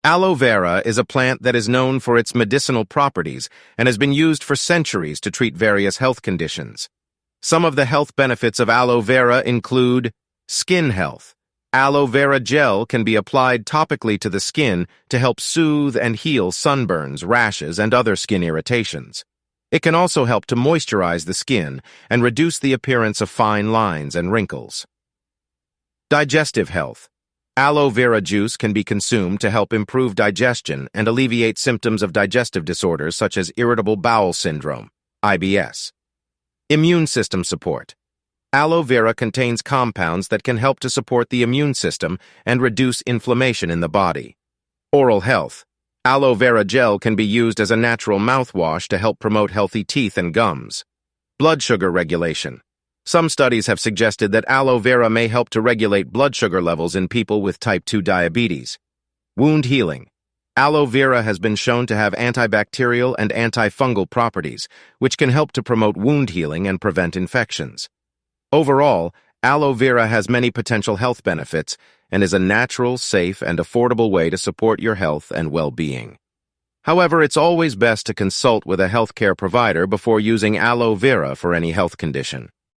Aloe vera is a plant that is known for its medicinal properties and has been used for centuries to treat various health conditions. Some of the health benefits of aloe vera include skin health. Aloe vera gel can be applied topically to the skin to help soothe and heal sunburns, rashes, and other skin irritations. It can also help to moisturize the skin and reduce the appearance of fine lines and wrinkles. Digestive health. Aloe vera juice can be consumed to help improve digestion and alleviate symptoms of digestive disorders such as irritable bowel syndrome, IBS. Immune system support. Aloe vera contains compounds that can help to support the immune system and reduce inflammation in the body. Oral health. Aloe vera gel can be used as a natural mouthwash to help promote healthy teeth and gums. Blood sugar regulation. Some studies have suggested that aloe vera may help to regulate blood sugar levels in people with type 2 diabetes. Wound healing. Aloe vera has been shown to have antibacterial and antifungal properties, which can help to promote wound healing and prevent infections. Overall, aloe vera has many potential health benefits and is a natural, safe, and affordable way to support your health and well-being. However, it's always best to consult with a healthcare provider before using aloe vera for any health condition.